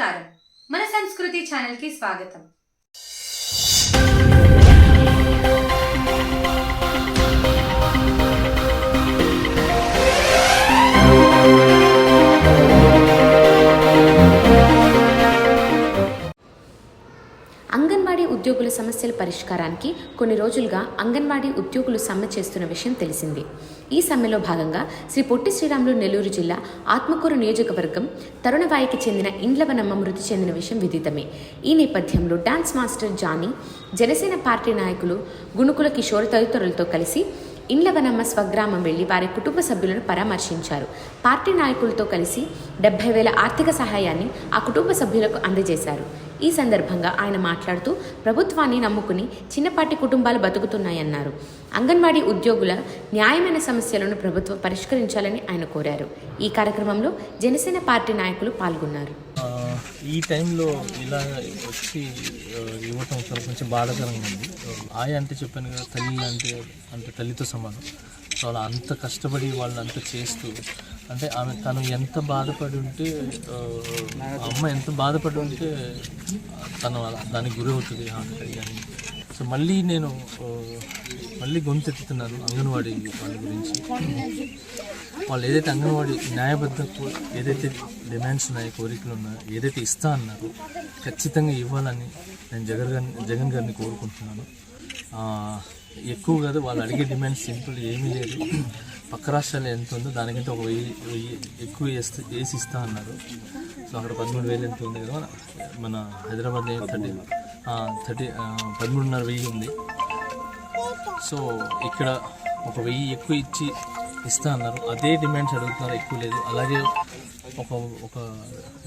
నమస్కారం మన సంస్కృతి ఛానల్ కి స్వాగతం। అంగన్వాడీ ఉద్యోగుల సమస్యల పరిష్కారానికి కొన్ని రోజులుగా అంగన్వాడీ ఉద్యోగులు సమ్మె చేస్తున్న విషయం తెలిసిందే। ఈ సమ్మెలో భాగంగా శ్రీ పొట్టి శ్రీరాములు నెల్లూరు జిల్లా ఆత్మకూరు నియోజకవర్గం తరుణవాయికి చెందిన ఇండ్లవనమ్మ మృతి చెందిన విషయం విదితమే। ఈ నేపథ్యంలో dance master Jani, Janasena party నాయకులు గుణుకుల కిషోర్ తదితరులతో కలిసి ఇండ్లవనమ్మ స్వగ్రామం వెళ్లి వారి కుటుంబ సభ్యులను పరామర్శించారు। పార్టీ నాయకులతో కలిసి 70,000 ఆర్థిక సహాయాన్ని ఆ కుటుంబ సభ్యులకు అందజేశారు। ఈ సందర్భంగా ఆయన మాట్లాడుతూ ప్రభుత్వాన్ని నమ్ముకుని చిన్నపాటి కుటుంబాలు బతుకుతున్నాయన్నారు। అంగన్వాడీ ఉద్యోగుల న్యాయమైన సమస్యలను ప్రభుత్వం పరిష్కరించాలని ఆయన కోరారు। ఈ కార్యక్రమంలో జనసేన పార్టీ నాయకులు పాల్గొన్నారు। ఈ టైంలో ఇలా వచ్చి ఇవ్వటం కొంచెం బాధాకరంగా ఉంది। ఆయ అంటే చెప్పాను కదా, తల్లి అంటే తల్లితో సమానం। సో అలా అంత కష్టపడి వాళ్ళు అంత చేస్తూ అంటే తను ఎంత బాధపడి ఉంటే అమ్మ ఎంత బాధపడి ఉంటే తను దానికి గురి అవుతుంది కానీ। సో నేను మళ్ళీ గొంతెత్తుతున్నాను అంగన్వాడీ వాళ్ళ గురించి। వాళ్ళు ఏదైతే అంగన్వాడీ న్యాయబద్ధ ఏదైతే డిమాండ్స్ ఉన్నాయో, కోరికలు ఉన్నాయో, ఏదైతే ఇస్తా అన్నారో ఖచ్చితంగా ఇవ్వాలని నేను జగన్ గారిని కోరుకుంటున్నాను। ఎక్కువ కాదు, వాళ్ళు అడిగే డిమాండ్స్ సింపుల్ ఏమీ లేదు। పక్క రాష్ట్రాల్లో ఎంత ఉందో దానికంటే ఒక 1000 ఎక్కువ వేసి ఇస్తా అన్నారు। సో అక్కడ 13,000 ఎంత ఉంది కదా, మన హైదరాబాద్లో 13,500 ఉంది। సో ఇక్కడ ఒక 1000 ఎక్కువ ఇచ్చి ఇస్తా అన్నారు। అదే డిమాండ్స్ అడుగుతున్నారు, ఎక్కువ లేదు। అలాగే ఒక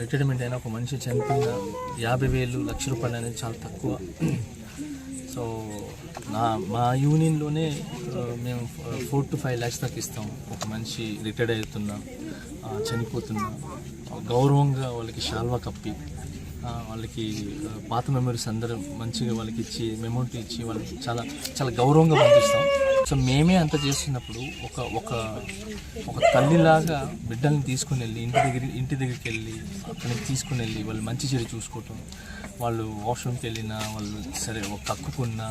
రిటైర్మెంట్ అయినా ఒక మనిషి చనిపోయిన 50,000 లక్ష రూపాయలు అనేది చాలా తక్కువ। సో మా యూనియన్లోనే మేము 4 to 5 lakhs దాకా ఇస్తాం। ఒక మనిషి రిటైర్డ్ అవుతున్నా, చనిపోతున్నా గౌరవంగా వాళ్ళకి శాల్వా కప్పి, వాళ్ళకి పాత మెమరీస్ అందరూ మంచిగా వాళ్ళకి ఇచ్చి మెమోరీ ఇచ్చి వాళ్ళకి చాలా చాలా గౌరవంగా పంపిస్తాం। సో మేమే అంత చేస్తున్నప్పుడు ఒక తల్లిలాగా బిడ్డల్ని తీసుకుని వెళ్ళి ఇంటి దగ్గరికి వెళ్ళి అక్కడికి తీసుకుని వెళ్ళి వాళ్ళు మంచి చెడు చూసుకోవటం, వాళ్ళు వాష్రూమ్కి వెళ్ళినా, వాళ్ళు సరే ఒక కక్కుకున్నా,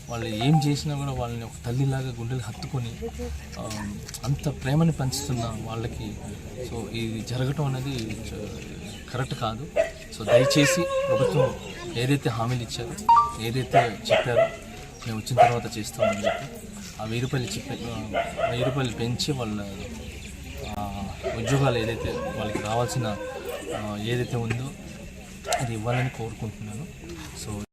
వాళ్ళు ఏం చేసినా కూడా వాళ్ళని ఒక తల్లిలాగా గుండెలు హత్తుకొని అంత ప్రేమని పంచుతున్న వాళ్ళకి సో ఇది జరగటం అనేది కరెక్ట్ కాదు। సో దయచేసి ప్రభుత్వం ఏదైతే హామీలు ఇచ్చారో, ఏదైతే చెప్పారో మేము వచ్చిన తర్వాత చేస్తామని చెప్పి ఆ 1000 రూపాయలు పెంచి వాళ్ళ ఉద్యోగాలు ఏదైతే వాళ్ళకి రావాల్సిన ఏదైతే ఉందో అది ఇవ్వాలని కోరుకుంటున్నాను। సో